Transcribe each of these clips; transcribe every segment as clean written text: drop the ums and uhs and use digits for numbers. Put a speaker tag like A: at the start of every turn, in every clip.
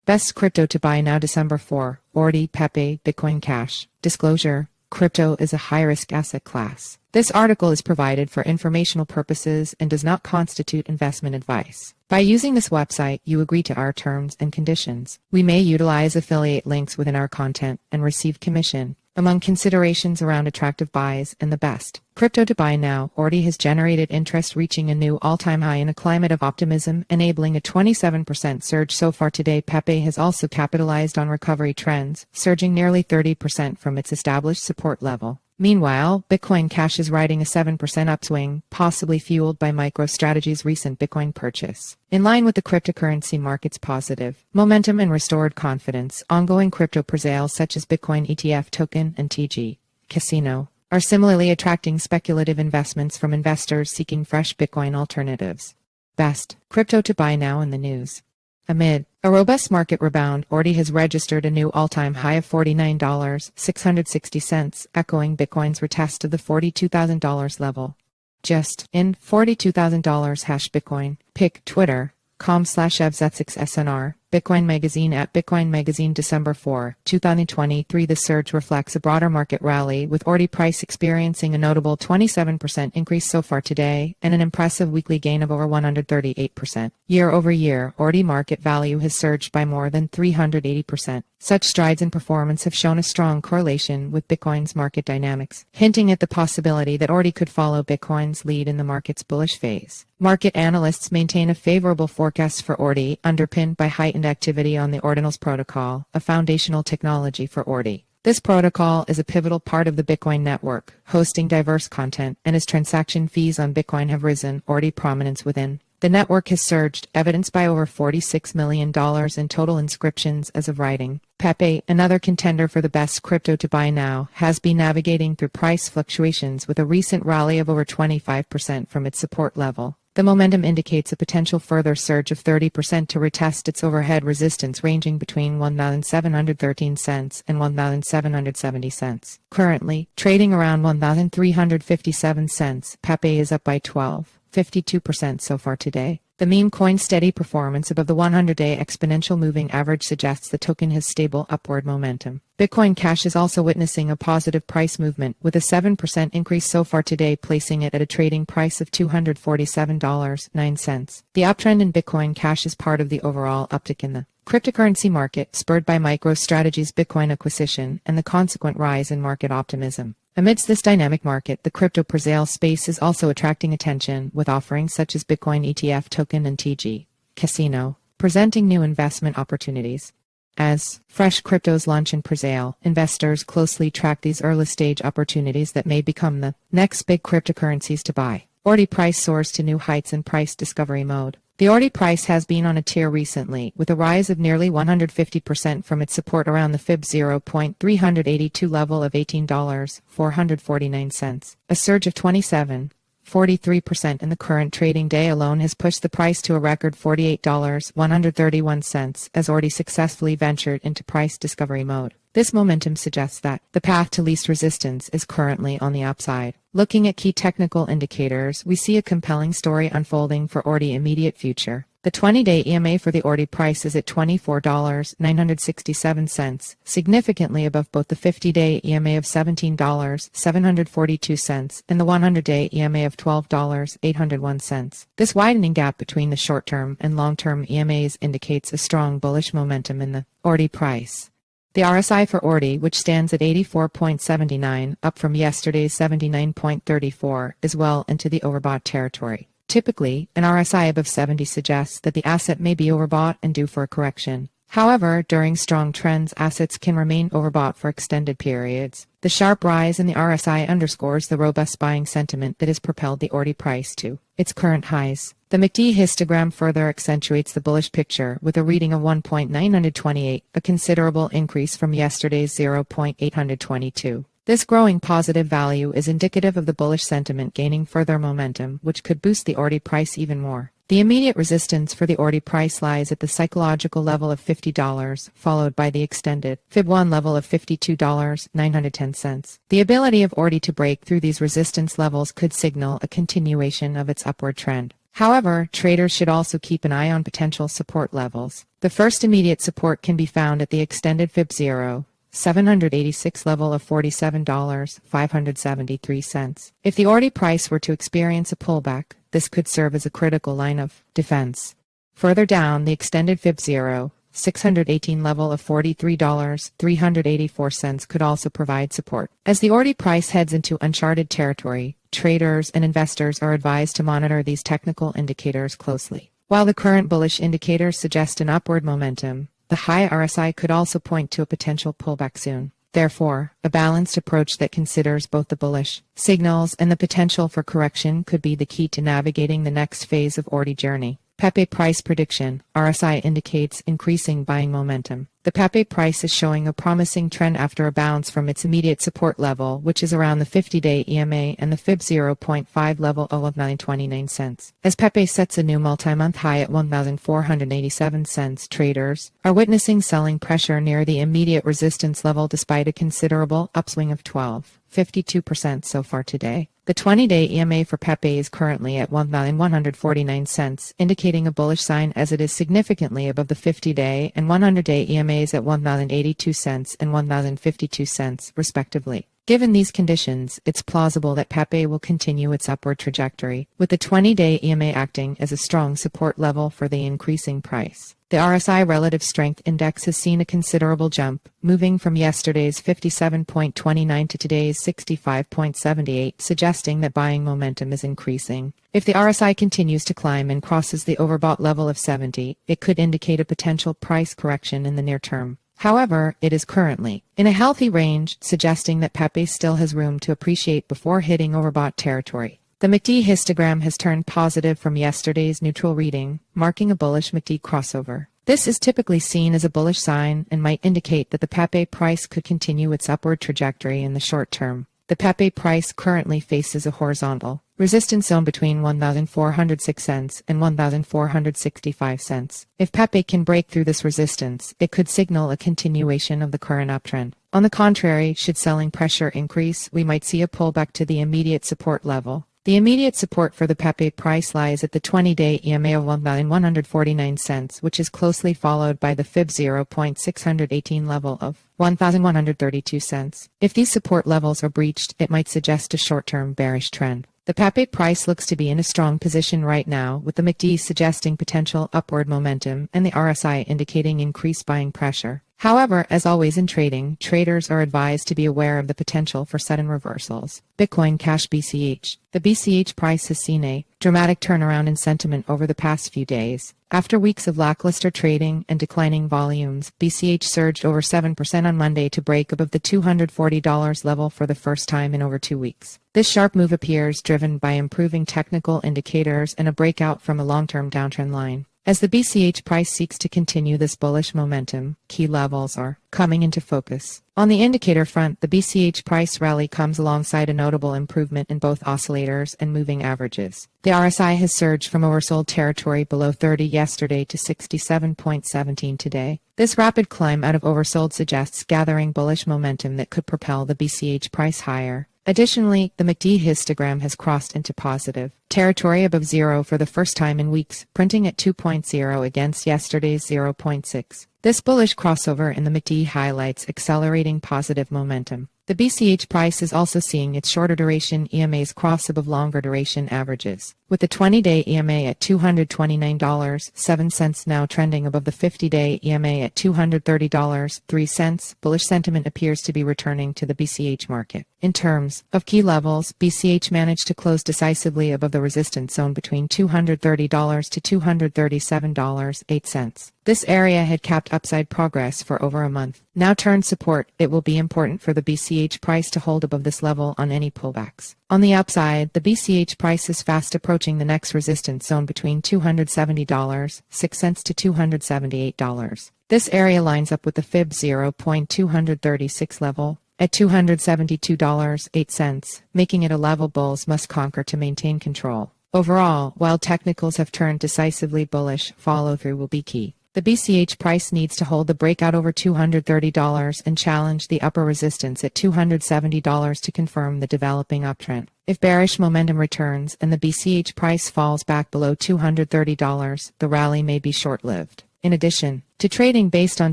A: Best crypto to buy now December 4, ORDI, PEPE, Bitcoin Cash. Disclosure: crypto is a high-risk asset class. This article is provided for informational purposes and does not constitute investment advice. By using this website, you agree to our terms and conditions. We may utilize affiliate links within our content and receive commission. Among considerations around attractive buys and the best crypto to buy now, ORDI has generated interest reaching a new all-time high in a climate of optimism, enabling a 27% surge so far today. PEPE has also capitalized on recovery trends, surging nearly 30% from its established support level. Meanwhile, Bitcoin Cash is riding a 7% upswing, possibly fueled by MicroStrategy's recent Bitcoin purchase. In line with the cryptocurrency market's positive momentum and restored confidence, ongoing crypto presales such as Bitcoin ETF token and TG.Casino are similarly attracting speculative investments from investors seeking fresh Bitcoin alternatives. Best crypto to buy now in the news. Amid a robust market rebound, ORDI has registered a new all-time high of $49.660, echoing Bitcoin's retest of the $42,000 level. Just in $42,000 hash Bitcoin. Pic Twitter.com/evz6snr. Bitcoin Magazine at Bitcoin Magazine December 4, 2023. The surge reflects a broader market rally, with ORDI price experiencing a notable 27% increase so far today and an impressive weekly gain of over 138%. Year over year, ORDI market value has surged by more than 380%. Such strides in performance have shown a strong correlation with Bitcoin's market dynamics, hinting at the possibility that ORDI could follow Bitcoin's lead in the market's bullish phase. Market analysts maintain a favorable forecast for ORDI, underpinned by heightened activity on the Ordinals protocol, a foundational technology for ORDI. This protocol is a pivotal part of the Bitcoin network, hosting diverse content, and as transaction fees on Bitcoin have risen, ORDI prominence within the network has surged, evidenced by over $46 million in total inscriptions as of writing. PEPE, another contender for the best crypto to buy now, has been navigating through price fluctuations with a recent rally of over 25% from its support level. The momentum indicates a potential further surge of 30% to retest its overhead resistance ranging between $1,713 and $1,770. Currently, trading around $1,357, PEPE is up by 52% so far today. The meme coin's steady performance above the 100-day exponential moving average suggests the token has stable upward momentum. Bitcoin Cash is also witnessing a positive price movement, with a 7% increase so far today, placing it at a trading price of $247.09. The uptrend in Bitcoin Cash is part of the overall uptick in the cryptocurrency market, spurred by MicroStrategy's Bitcoin acquisition and the consequent rise in market optimism. Amidst this dynamic market, the crypto presale space is also attracting attention, with offerings such as Bitcoin ETF token and TG.Casino presenting new investment opportunities. As fresh cryptos launch in presale, investors closely track these early-stage opportunities that may become the next big cryptocurrencies to buy. ORDI price soars to new heights in price discovery mode. The ORDI price has been on a tear recently, with a rise of nearly 150% from its support around the Fib 0.382 level of $18.449. A surge of 43% in the current trading day alone has pushed the price to a record $48.131 as ORDI successfully ventured into price discovery mode. This momentum suggests that the path to least resistance is currently on the upside. Looking at key technical indicators, we see a compelling story unfolding for ORDI immediate future. The 20-day EMA for the ORDI price is at $24.967, significantly above both the 50-day EMA of $17.742 and the 100-day EMA of $12.801. This widening gap between the short-term and long-term EMAs indicates a strong bullish momentum in the ORDI price. The RSI for ORDI, which stands at 84.79, up from yesterday's 79.34, is well into the overbought territory. Typically, an RSI above 70 suggests that the asset may be overbought and due for a correction. However, during strong trends, assets can remain overbought for extended periods. The sharp rise in the RSI underscores the robust buying sentiment that has propelled the ORDI price to its current highs. The MACD histogram further accentuates the bullish picture, with a reading of 1.928, a considerable increase from yesterday's 0.822. This growing positive value is indicative of the bullish sentiment gaining further momentum, which could boost the ORDI price even more. The immediate resistance for the ORDI price lies at the psychological level of $50, followed by the extended Fib 1 level of $52.910. The ability of ORDI to break through these resistance levels could signal a continuation of its upward trend. However, traders should also keep an eye on potential support levels. The first immediate support can be found at the extended fib 786 level of $47.573. If the ORDI price were to experience a pullback, this could serve as a critical line of defense. Further down, the extended fib 618 level of $43.384 could also provide support. As the ORDI price heads into uncharted territory, traders and investors are advised to monitor these technical indicators closely. While the current bullish indicators suggest an upward momentum, the high RSI could also point to a potential pullback soon. Therefore, a balanced approach that considers both the bullish signals and the potential for correction could be the key to navigating the next phase of ORDI journey. PEPE price prediction. RSI indicates increasing buying momentum. The PEPE price is showing a promising trend after a bounce from its immediate support level, which is around the 50-day EMA and the fib 0.5 level of 9.29 cents. As PEPE sets a new multi-month high at 1,487 cents, traders are witnessing selling pressure near the immediate resistance level despite a considerable upswing of 52% so far today. The 20-day EMA for PEPE is currently at 1,149 cents, indicating a bullish sign as it is significantly above the 50-day and 100-day EMAs at 1,082 cents and 1,052 cents, respectively. Given these conditions, it's plausible that PEPE will continue its upward trajectory, with the 20-day EMA acting as a strong support level for the increasing price. The RSI Relative Strength Index has seen a considerable jump, moving from yesterday's 57.29 to today's 65.78, suggesting that buying momentum is increasing. If the RSI continues to climb and crosses the overbought level of 70, it could indicate a potential price correction in the near term. However, it is currently in a healthy range, suggesting that PEPE still has room to appreciate before hitting overbought territory. The MACD histogram has turned positive from yesterday's neutral reading, marking a bullish MACD crossover. This is typically seen as a bullish sign and might indicate that the PEPE price could continue its upward trajectory in the short term. The PEPE price currently faces a horizontal resistance zone between 1,406 cents and 1,465 cents. If PEPE can break through this resistance, it could signal a continuation of the current uptrend. On the contrary, should selling pressure increase, we might see a pullback to the immediate support level. The immediate support for the PEPE price lies at the 20-day EMA of 1,149 cents, which is closely followed by the fib 0.618 level of 1,132 cents. If these support levels are breached, it might suggest a short-term bearish trend. The PEPE price looks to be in a strong position right now, with the MACD suggesting potential upward momentum and the RSI indicating increased buying pressure. However, as always in trading, traders are advised to be aware of the potential for sudden reversals. Bitcoin Cash BCH. The BCH price has seen a dramatic turnaround in sentiment over the past few days. After weeks of lackluster trading and declining volumes, BCH surged over 7% on Monday to break above the $240 level for the first time in over 2 weeks. This sharp move appears driven by improving technical indicators and a breakout from a long-term downtrend line. As the BCH price seeks to continue this bullish momentum, key levels are coming into focus. On the indicator front, the BCH price rally comes alongside a notable improvement in both oscillators and moving averages. The RSI has surged from oversold territory below 30 yesterday to 67.17 today. This rapid climb out of oversold suggests gathering bullish momentum that could propel the BCH price higher. Additionally, the MACD histogram has crossed into positive territory above zero for the first time in weeks, printing at 2.0 against yesterday's 0.6. This bullish crossover in the MACD highlights accelerating positive momentum. The BCH price is also seeing its shorter duration EMAs cross above longer duration averages, with the 20-day EMA at $229.07 now trending above the 50-day EMA at $230.03. Bullish sentiment appears to be returning to the BCH market. In terms of key levels, BCH managed to close decisively above the resistance zone between $230 to $237.08. This area had capped upside progress for over a month. Now turned support, it will be important for the BCH price to hold above this level on any pullbacks. On the upside, the BCH price is fast approaching the next resistance zone between $270.06 to $278. This area lines up with the fib 0.236 level at $272.08, making it a level bulls must conquer to maintain control. Overall, while technicals have turned decisively bullish, follow-through will be key. The BCH price needs to hold the breakout over $230 and challenge the upper resistance at $270 to confirm the developing uptrend. If bearish momentum returns and the BCH price falls back below $230, the rally may be short-lived. In addition to trading based on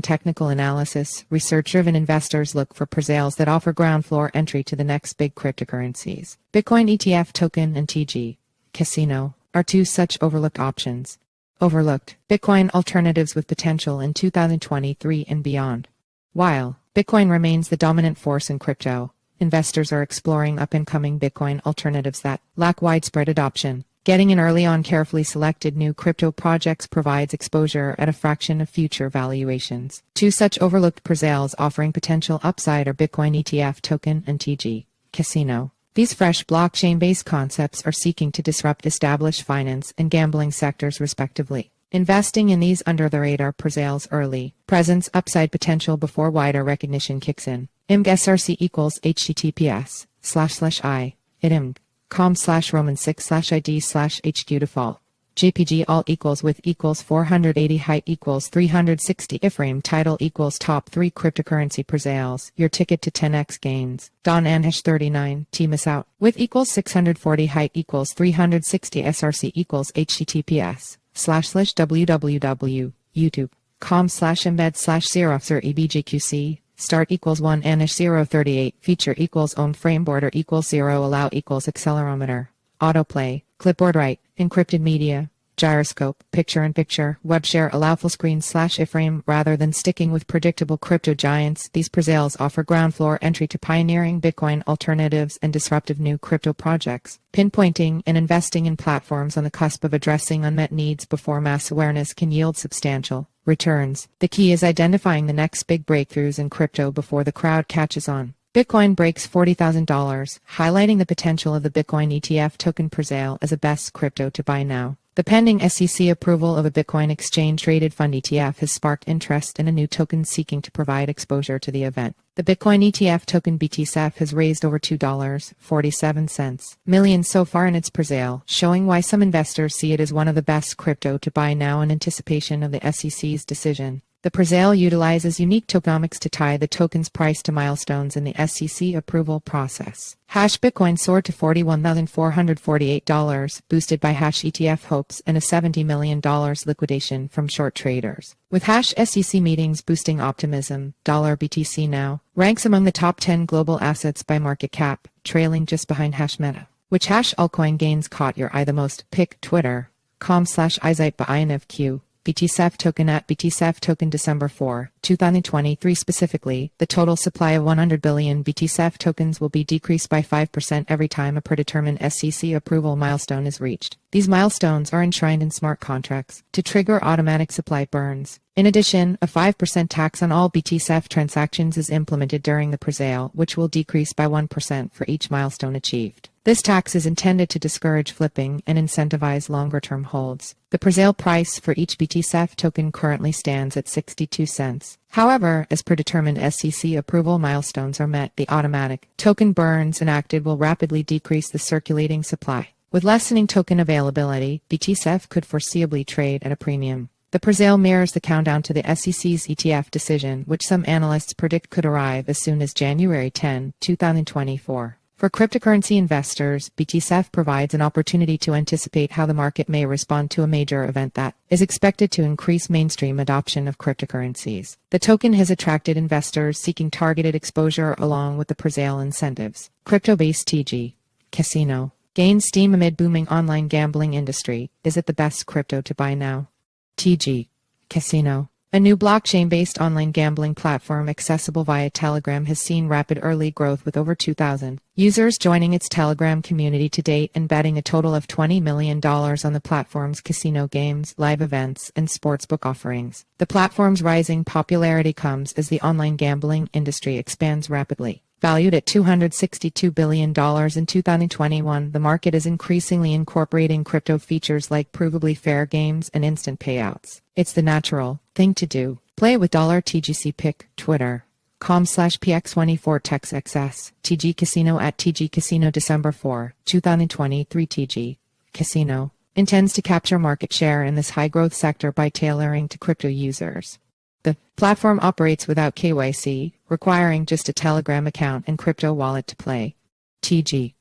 A: technical analysis, research-driven investors look for presales that offer ground floor entry to the next big cryptocurrencies. Bitcoin ETF token and TG.Casino are two such overlooked options. Overlooked Bitcoin alternatives with potential in 2023 and beyond. While Bitcoin remains the dominant force in crypto, investors are exploring up-and-coming Bitcoin alternatives that lack widespread adoption. Getting in early on carefully selected new crypto projects provides exposure at a fraction of future valuations. Two such overlooked presales offering potential upside are Bitcoin ETF token and TG.Casino. These fresh blockchain-based concepts are seeking to disrupt established finance and gambling sectors respectively. Investing in these under-the-radar presales early presents upside potential before wider recognition kicks in. IMG equals https://com/roman6/id/hq default. JPG alt equals with equals 480 height equals 360 iframe title equals top 3 cryptocurrency presales. Your ticket to 10x gains. Don Anhesh 39 T miss out with equals 640 height equals 360 src equals https://www.youtube.com/embed/0ebgqc start equals 1 anish 038 feature equals own frame border equals 0 allow equals accelerometer autoplay clipboard write encrypted media gyroscope picture-in-picture web share allow full screen /iframe. Rather than sticking with predictable crypto giants, these presales offer ground floor entry to pioneering Bitcoin alternatives and disruptive new crypto projects. Pinpointing and investing in platforms on the cusp of addressing unmet needs before mass awareness can yield substantial returns. The key is identifying the next big breakthroughs in crypto before the crowd catches on. Bitcoin breaks $40,000, highlighting the potential of the Bitcoin ETF token presale as a best crypto to buy now. The pending SEC approval of a Bitcoin exchange-traded fund ETF has sparked interest in a new token seeking to provide exposure to the event. The Bitcoin ETF token BTCF has raised over $2.47 million so far in its presale, showing why some investors see it as one of the best crypto to buy now in anticipation of the SEC's decision. The presale utilizes unique tokenomics to tie the token's price to milestones in the SEC approval process. Hash Bitcoin soared to $41,448, boosted by Hash ETF hopes and a $70 million liquidation from short traders. With Hash SEC meetings boosting optimism, $BTC now ranks among the top 10 global assets by market cap, trailing just behind Hash Meta. Which Hash altcoin gains caught your eye the most? Pick twitter.com/izitebainfq. BTCF token at BTCF token December 4, 2023 specifically, the total supply of 100 billion BTCF tokens will be decreased by 5% every time a predetermined SEC approval milestone is reached. These milestones are enshrined in smart contracts to trigger automatic supply burns. In addition, a 5% tax on all BTCF transactions is implemented during the presale, which will decrease by 1% for each milestone achieved. This tax is intended to discourage flipping and incentivize longer-term holds. The presale price for each BTCF token currently stands at 62 cents. However, as predetermined SEC approval milestones are met, the automatic token burns enacted will rapidly decrease the circulating supply. With lessening token availability, BTCF could foreseeably trade at a premium. The presale mirrors the countdown to the SEC's ETF decision, which some analysts predict could arrive as soon as January 10, 2024. For cryptocurrency investors, BTCF provides an opportunity to anticipate how the market may respond to a major event that is expected to increase mainstream adoption of cryptocurrencies. The token has attracted investors seeking targeted exposure along with the presale incentives. Crypto-based TG.Casino gains steam amid booming online gambling industry. Is it the best crypto to buy now? TG.Casino, a new blockchain-based online gambling platform accessible via Telegram, has seen rapid early growth with over 2,000 users joining its Telegram community to date and betting a total of $20 million on the platform's casino games, live events, and sportsbook offerings. The platform's rising popularity comes as the online gambling industry expands rapidly. Valued at $262 billion in 2021, the market is increasingly incorporating crypto features like provably fair games and instant payouts. It's the natural thing to do. Play with $TGC pick twitter.com/px24texxs TG.Casino at TG.Casino December 4, 2023 TG.Casino intends to capture market share in this high-growth sector by tailoring to crypto users. The platform operates without KYC, requiring just a Telegram account and crypto wallet to play. TG.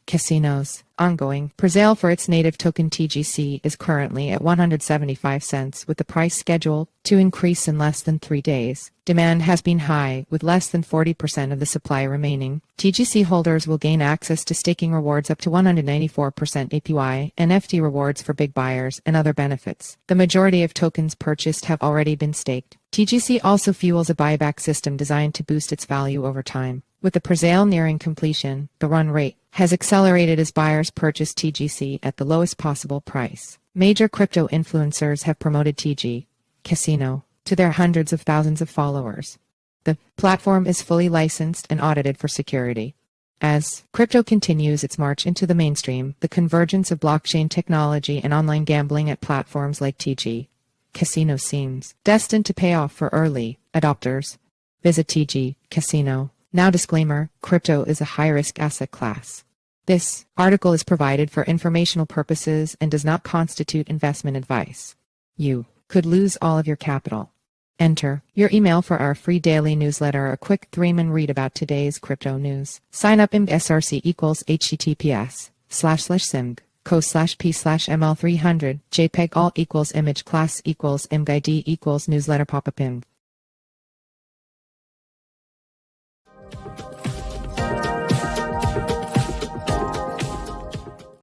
A: Casinos. Ongoing. Presale for its native token TGC is currently at 175 cents, with the price scheduled to increase in less than 3 days. Demand has been high, with less than 40% of the supply remaining. TGC holders will gain access to staking rewards up to 194% APY, NFT rewards for big buyers, and other benefits. The majority of tokens purchased have already been staked. TGC also fuels a buyback system designed to boost its value over time. With the presale nearing completion, the run rate has accelerated as buyers purchase TGC at the lowest possible price. Major crypto influencers have promoted TG.Casino to their hundreds of thousands of followers. The platform is fully licensed and audited for security. As crypto continues its march into the mainstream, the convergence of blockchain technology and online gambling at platforms like TG.Casino seems destined to pay off for early adopters. Visit TG.Casino. Now disclaimer, crypto is a high-risk asset class. This article is provided for informational purposes and does not constitute investment advice. You could lose all of your capital. Enter your email for our free daily newsletter, a quick 3-minute read about today's crypto news. Sign up in SRC equals https://simg co/p/ml300 jpeg alt equals image class equals imgid equals newsletter pop-up img.